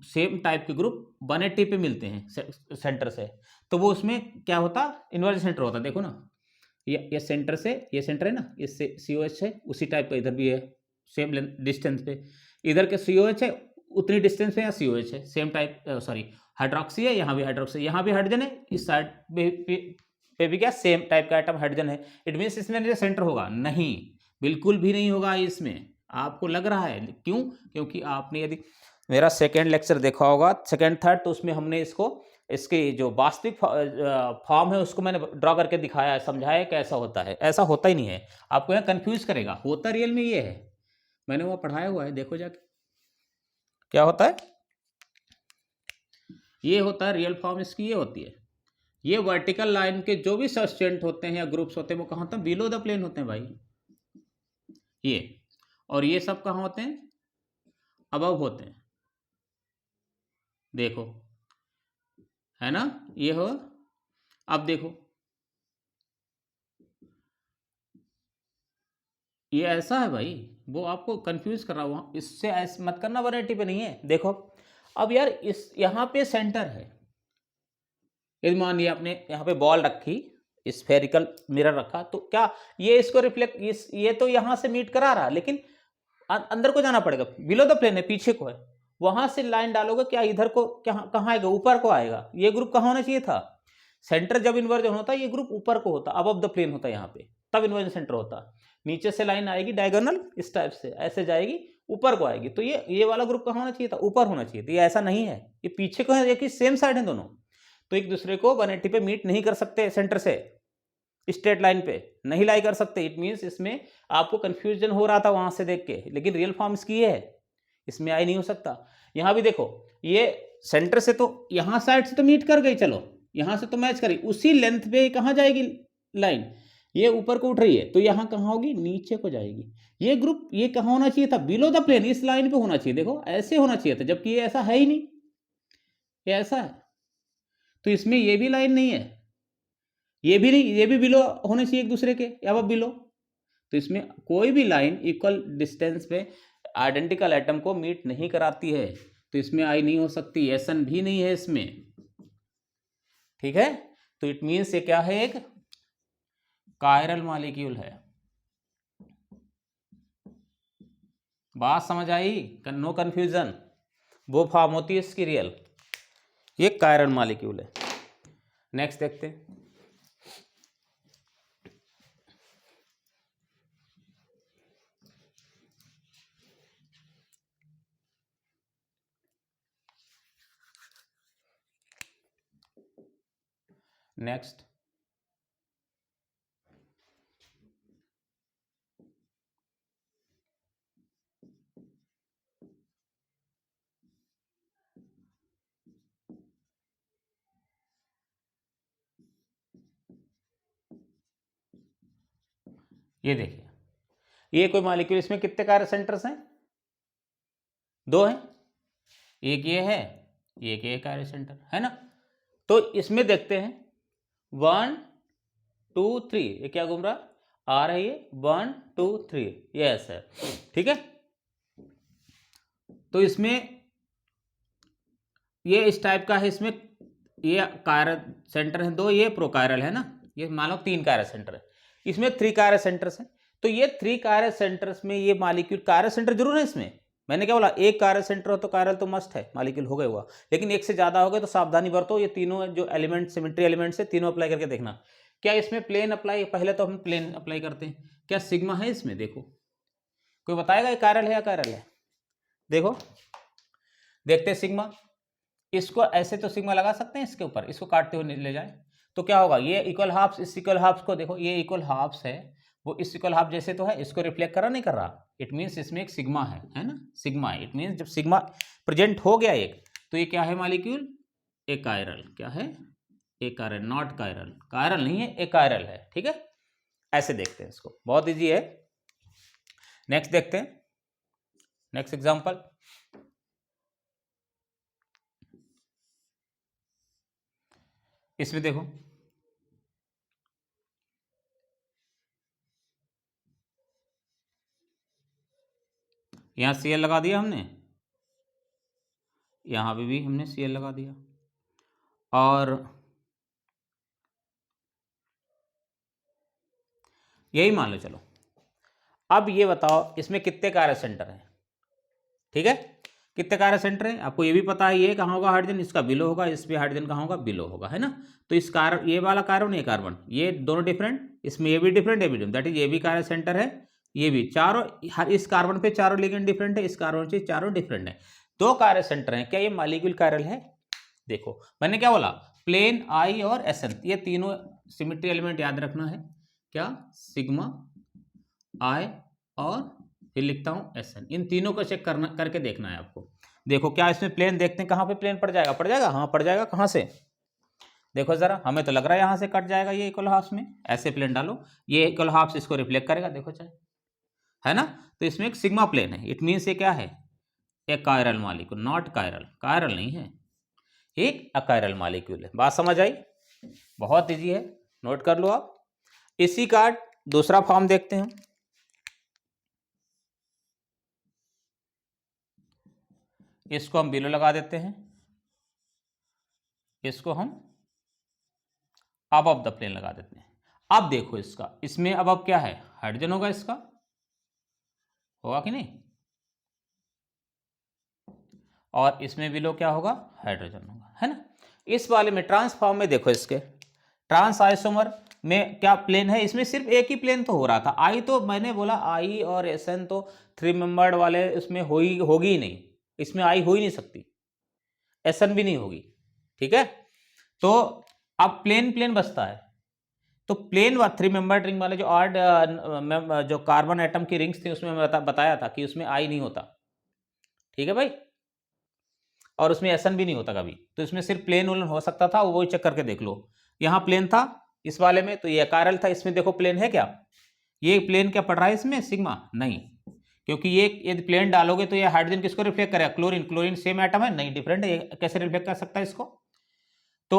सेम टाइप के ग्रुप 180 पे मिलते हैं सेंटर से, तो वो उसमें क्या होता, इन्वर्जन सेंटर होता। देखो ना ये सेंटर से, ये सेंटर है ना, इससे COH है, उसी टाइप का इधर भी है, सेम डिस्टेंस पे, इधर के COH है उतनी डिस्टेंस पे या COH है सेम टाइप, सॉरी हाइड्रोक्सी है, यहाँ भी हाइड्रोक्सी, यहाँ भी हाइड्रोजन है, इस साइड पे भी क्या सेम टाइप का आइटम हाइड्रोजन है, इट मीन्स इसमें सेंटर होगा नहीं, बिल्कुल भी नहीं होगा इसमें। आपको लग रहा है, क्यों, क्योंकि आपने यदि मेरा सेकेंड लेक्चर देखा होगा, सेकेंड थर्ड, तो उसमें हमने इसको इसकी जो वास्तविक फॉर्म है उसको मैंने ड्रॉ करके दिखाया है, समझाया कैसा होता है, ऐसा होता ही नहीं है, आपको यहाँ कंफ्यूज करेगा, होता रियल में ये है, मैंने वो पढ़ाया हुआ है, देखो जाके क्या होता है, ये होता है रियल फॉर्म इसकी, ये होती है, ये वर्टिकल लाइन के जो भी सब्सटेंट होते हैं या ग्रुप्स होते हैं वो कहाँ होते हैं, बिलो द प्लेन होते हैं भाई ये, और ये सब कहाँ होते हैं, अबव होते हैं, देखो है ना, ये हो। अब देखो ये ऐसा है भाई, वो आपको कंफ्यूज कर रहा हूँ, इससे ऐसे मत करना, 180 पे नहीं है। देखो अब यार इस यहाँ पे सेंटर है, यदि मान लिया आपने यहाँ पे बॉल रखी, स्फेरिकल मिरर रखा, तो क्या ये इसको रिफ्लेक्ट, ये तो यहाँ से मीट करा रहा, लेकिन अंदर को जाना पड़ेगा, बिलो द प्लेन है, पीछे को है, वहां से लाइन डालोगे, क्या इधर को, क्या कहाँ आएगा, ऊपर को आएगा, ये ग्रुप कहाँ होना चाहिए था, सेंटर जब इन्वर्जन होता है ये ग्रुप ऊपर को होता, अब द प्लेन होता है यहाँ पे, तब इन्वर्जन सेंटर होता। नीचे से लाइन आएगी डायगोनल इस टाइप से, ऐसे जाएगी ऊपर को आएगी, तो ये वाला ग्रुप कहाँ होना चाहिए था, ऊपर होना चाहिए था, ये ऐसा नहीं है, ये पीछे को है, एक ही सेम साइड है दोनों, तो एक दूसरे को 180 पे मीट नहीं कर सकते, सेंटर से स्ट्रेट लाइन पे नहीं लाई कर सकते, इट मीन्स इसमें आपको कंफ्यूजन हो रहा था वहां से देख के, लेकिन रियल फॉर्म इसकी है, इसमें आई नहीं हो सकता। यहां भी देखो ये सेंटर से तो यहां साइड से तो मीट कर गई, चलो यहां से तो मैच करी, उसी लेंथ पे कहां जाएगी लाइन, ये ऊपर को उठ रही है, तो यहां कहां होगी, नीचे को जाएगी। ये ग्रुप ये कहां होना चाहिए था, बिलो द प्लेन, इस लाइन पे होना चाहिए, देखो ऐसे होना चाहिए था, जबकि ये ऐसा है ही नहीं, ये ऐसा है, तो इसमें ये भी लाइन नहीं है, ये भी नहीं, ये भी बिलो होने चाहिए एक दूसरे के, या अब बिलो, तो इसमें कोई भी लाइन इक्वल डिस्टेंस पे आइडेंटिकल एटम को मीट नहीं कराती है, तो इसमें आई नहीं हो सकती, एसन भी नहीं है इसमें, ठीक है। तो इट मीन्स ये क्या है, एक कायरल मॉलिक्यूल है, बात समझ आई, नो कंफ्यूजन, वो फॉर्म होती है इसकी रियल, ये कायरल मॉलिक्यूल है। नेक्स्ट देखते हैं, नेक्स्ट ये देखिए, ये कोई मॉलिक्यूल, इसमें कितने कार्य सेंटर्स हैं? 2 हैं, एक ये है, एक ये कार्य सेंटर है ना। तो इसमें देखते हैं 1 2 3, ये क्या घूम रहा आ रही है 1 2 3, यस है, ठीक है। तो इसमें ये इस टाइप का है, इसमें ये कार्य सेंटर है 2, ये प्रोकायरल है ना, ये मान लो 3 कार्य सेंटर है, इसमें 3 कार्य सेंटर्स हैं। तो ये 3 कार्य सेंटर्स में ये मॉलिक्यूल, कार्य सेंटर जरूर है इसमें, मैंने क्या बोला, एक कार्य सेंटर हो तो कायरल तो मस्ट है, मॉलिक्यूल हो गया हुआ, लेकिन एक से ज्यादा हो गए तो सावधानी बरतो, ये तीनों जो एलिमेंट सिमेट्री एलिमेंट्स है तीनों अप्लाई करके देखना। क्या इसमें प्लेन अप्लाई, पहले तो हम प्लेन अप्लाई करते हैं, क्या सिग्मा है इसमें? देखो कोई बताएगा ये कायरल है या कायरल है? देखो देखते हैं सिग्मा, इसको ऐसे तो सिग्मा लगा सकते हैं इसके ऊपर, इसको काटते हुए ले जाए तो क्या होगा, ये इक्वल हाफ्स, इस इक्वल हाफ्स को देखो, ये इक्वल हाफ्स है, वो इस इक्वल हाफ जैसे तो है, इसको रिफ्लेक्ट कर रहा नहीं कर रहा, इट मीन्स इसमें एक सिग्मा है ना, सिग्मा है, इट मीन्स जब सिग्मा प्रेजेंट हो गया एक, तो ये क्या है मॉलिक्यूल? एकायरल। क्या है? एकायरल, नॉट कायरल, कायरल नहीं है, एकायरल है, ठीक है। ऐसे देखते हैं इसको, बहुत इजी है। नेक्स्ट देखते हैं, नेक्स्ट एग्जांपल, इसमें देखो यहां Cl लगा दिया हमने, यहां पे भी हमने Cl लगा दिया, और यही मान लो चलो। अब ये बताओ इसमें कितने कार्य सेंटर हैं? ठीक है, कितने कार्य सेंटर है आपको ये भी पता है, ये कहाँ होगा हाइड्रोजन, इसका बिलो होगा, इस पे हाइड्रोजन कहाँ होगा, बिलो होगा, है ना। तो इस कार्बन, ये वाला कार्बन, ये कार्बन, ये दोनों डिफरेंट, इसमें ये भी डिफरेंट, ये भी डिफरेंट, दैट इज ये भी कार्य सेंटर है, ये भी, चारों, हर इस कार्बन पे चारों लिगेंड डिफरेंट है, इस कार्बन से चारों डिफरेंट है, 2 कार्य सेंटर है। क्या ये मॉलिक्यूल कायरल है? देखो मैंने क्या बोला, प्लेन, आई और एसएन, ये तीनों सिमेट्री एलिमेंट याद रखना है, क्या, सिग्मा, आई और फिर लिखता हूं एसएन, इन तीनों को चेक करना, करके देखना है आपको। देखो क्या इसमें प्लेन, देखते हैं कहां पे प्लेन पड़ जाएगा, पड़ जाएगा, हाँ पड़ जाएगा, कहां से? देखो जरा, हमें तो लग रहा है यहां से कट जाएगा ये इक्वल हाफ्स में, ऐसे प्लेन डालो, ये इक्वल हाफ्स इसको रिफ्लेक्ट करेगा, देखो चाहे, है ना। तो इसमें एक सिग्मा प्लेन है, इट मीन्स ये क्या है, एक chiral molecule, not chiral, chiral नहीं है, एक अकायरल मॉलिक्यूल है। बात समझ आई? बहुत इजी है, नोट कर लो आप। इसी का दूसरा फॉर्म देखते हैं, इसको हम बिलो लगा देते हैं, इसको हम अब द प्लेन लगा देते हैं। अब देखो इसका, इसमें अब क्या है, हाइड्रोजन होगा, इसका होगा कि नहीं, और इसमें बिलो क्या होगा, हाइड्रोजन होगा, है ना। इस वाले में ट्रांसफॉर्म में देखो, इसके ट्रांस आइसोमर में क्या प्लेन है, इसमें सिर्फ एक ही प्लेन तो हो रहा था, आई तो मैंने बोला आई और एसएन तो 3 मेंबर्ड वाले इसमें होगी ही नहीं, इसमें आई हो ही नहीं सकती, एसएन भी नहीं होगी, ठीक है। तो अब प्लेन प्लेन बचता है, तो प्लेन 3 मेंबर्ड रिंग वाले जो आर्ड जो कार्बन एटम की रिंग्स थी उसमें बताया था कि उसमें आई नहीं होता, ठीक है भाई, और उसमें एसन भी नहीं होता कभी, तो इसमें सिर्फ प्लेन उलन हो सकता था, वो चेक करके देख लो। यहाँ प्लेन था इस वाले में, तो ये कायरल था, इसमें देखो प्लेन है क्या, ये प्लेन क्या पड़ रहा है इसमें, सिग्मा नहीं, क्योंकि ये यदि प्लेन डालोगे तो ये हाइड्रोजन किसको रिफ्लेक्ट करेगा, क्लोरीन, क्लोरीन सेम एटम है नहीं, डिफरेंट है, ये कैसे रिफ्लेक्ट कर सकता है इसको, तो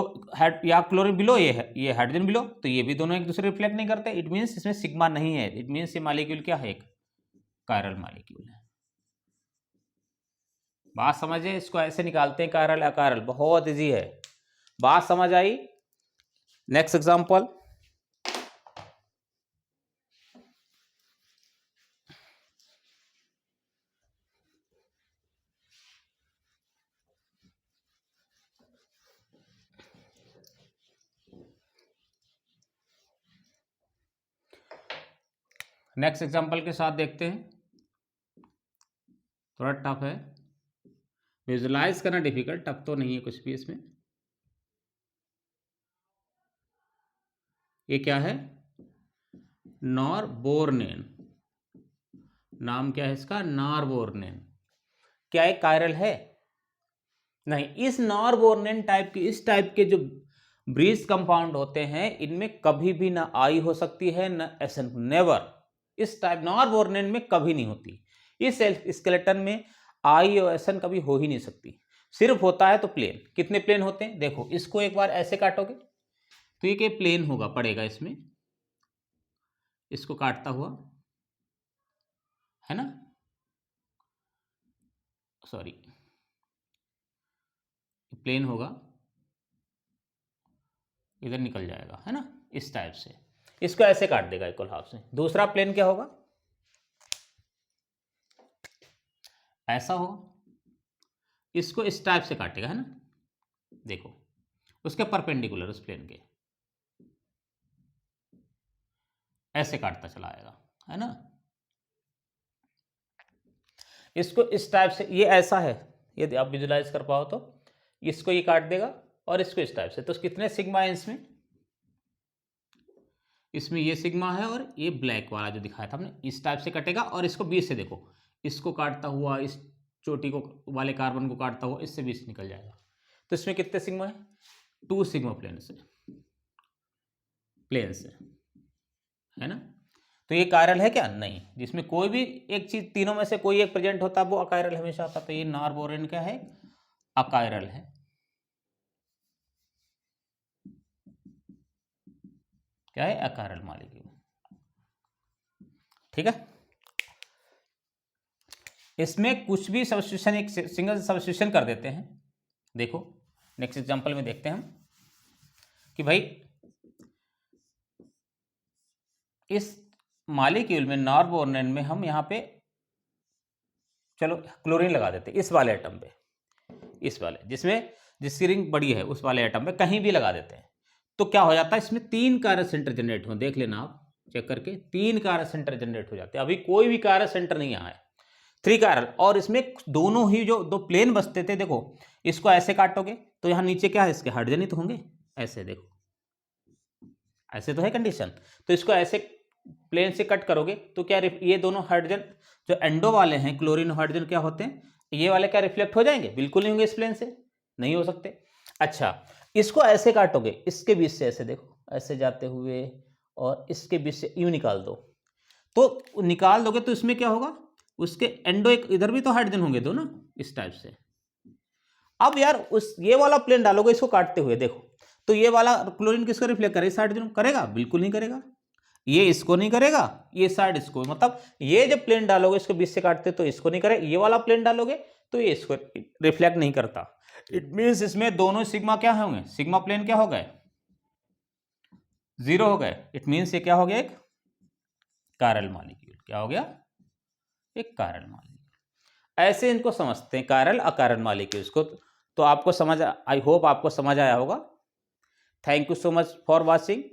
या क्लोरीन बिलो, ये है, ये हाइड्रोजन बिलो, तो ये भी दोनों एक दूसरे रिफ्लेक्ट नहीं करते, इट मीन्स इसमें सिग्मा नहीं है, इट मीन्स ये मॉलिक्यूल क्या है, एक कायरल मॉलिक्यूल है। बात समझे, इसको ऐसे निकालते हैं कायरल अकायरल, बहुत इजी है, बात समझ आई। नेक्स्ट एग्जांपल, नेक्स्ट एग्जांपल के साथ देखते हैं, थोड़ा टफ है, विजुलाइज करना डिफिकल्ट, टफ तो नहीं है कुछ भी इसमें। ये क्या है, नॉरबोर्नेन, नाम क्या है इसका, नॉरबोर्नेन, क्या एक कायरल है? नहीं, इस नॉरबोर्नेन टाइप के, इस टाइप के जो ब्रीज कंपाउंड होते हैं इनमें कभी भी ना आई हो सकती है ना एसन, नेवर, इस टाइप नॉन बोर्नियन में कभी नहीं होती। इस स्केलेटन में आईओएसएन कभी हो ही नहीं सकती, सिर्फ होता है तो प्लेन। कितने प्लेन होते हैं देखो, इसको एक बार ऐसे काटोगे तो ये प्लेन होगा, पड़ेगा इसमें, इसको काटता हुआ, है ना, सॉरी प्लेन होगा, इधर निकल जाएगा, है ना, इस टाइप से। इसको ऐसे काट देगा इक्वल हाफ से। दूसरा प्लेन क्या होगा, ऐसा होगा, इसको इस टाइप से काटेगा, है ना, देखो उसके परपेंडिकुलर उस प्लेन के ऐसे काटता चला आएगा, है ना। इसको इस टाइप से, ये ऐसा है, यदि आप विजुलाइज कर पाओ तो इसको ये काट देगा और इसको इस टाइप से। तो कितने सिग्मा है इसमें, इसमें ये सिग्मा है और ये ब्लैक वाला जो दिखाया था हमने, इस टाइप से कटेगा। और इसको बीच से देखो, इसको काटता हुआ, इस चोटी को वाले कार्बन को काटता हुआ इससे बीच निकल जाएगा। तो इसमें कितने सिग्मा है, 2 सिग्मा प्लेन से, है ना। तो ये कायरल है क्या, नहीं। जिसमें कोई भी एक चीज, तीनों में से कोई एक प्रेजेंट होता है वो अकायरल हमेशा होता है। तो ये नॉन बोरेन क्या है, अकायरल है। क्या है, अकायरल मॉलिक्यूल, ठीक है। इसमें कुछ भी सब्स्टिट्यूशन, एक सिंगल सब्स्टिट्यूशन कर देते हैं। देखो नेक्स्ट एग्जांपल में देखते हैं हम कि भाई इस मॉलिक्यूल में, नॉन बोरेन में, हम यहाँ पे चलो क्लोरीन लगा देते हैं इस वाले एटम पे, इस वाले जिसमें जिसकी रिंग बड़ी है उस वाले एटम पे कहीं भी लगा देते हैं। तो क्या हो जाता है, इसमें 3 कार्य सेंटर जनरेट हो, देख लेना आप चेक करके, 3 कार्य सेंटर जनरेट हो जाते हैं। अभी कोई भी कार्य सेंटर नहीं यहाँ है, 3 कार्य। और इसमें दोनों ही जो 2 प्लेन बचते थे, देखो इसको ऐसे काटोगे तो यहाँ नीचे क्या है, इसके हाइड्रोजन ही तो होंगे, ऐसे देखो, ऐसे तो है कंडीशन। तो इसको ऐसे प्लेन से कट करोगे तो क्या, ये दोनों हाइड्रोजन जो एंडो वाले हैं, क्लोरीन हाइड्रोजन, क्या होते हैं, ये वाले क्या रिफ्लेक्ट हो जाएंगे, बिल्कुल नहीं होंगे इस प्लेन से, नहीं हो सकते। अच्छा, इसको ऐसे काटोगे, इसके बीच से ऐसे देखो, ऐसे जाते हुए, और इसके बीच से यूं निकाल दो। तो निकाल दोगे तो इसमें क्या होगा, उसके एंडो, एक इधर भी तो हाइड्रोजन होंगे दो ना, इस टाइप से। अब यार उस ये वाला प्लेन डालोगे इसको काटते हुए, देखो तो ये वाला क्लोरीन किसको रिफ्लेक्ट करेगा, इस हाइड्रोजन करेगा, बिल्कुल नहीं करेगा। ये इसको नहीं करेगा, ये साइड इसको, मतलब ये जब प्लेन डालोगे इसको बीच से काटते तो इसको नहीं करेगा, ये वाला प्लेन डालोगे तो ये इसको रिफ्लेक्ट नहीं करता। इट मींस इसमें दोनों सिग्मा क्या होंगे, सिग्मा प्लेन क्या हो गए, 0 हो गए। इट मींस ये क्या हो गया, एक कायरल मॉलिक्यूल। क्या हो गया, एक कायरल मॉलिक्यूल। ऐसे इनको समझते हैं, कायरल अकायरल मॉलिक्यूल्स को। तो आपको समझ, आई होप आपको समझ आया होगा। Thank you so much for watching.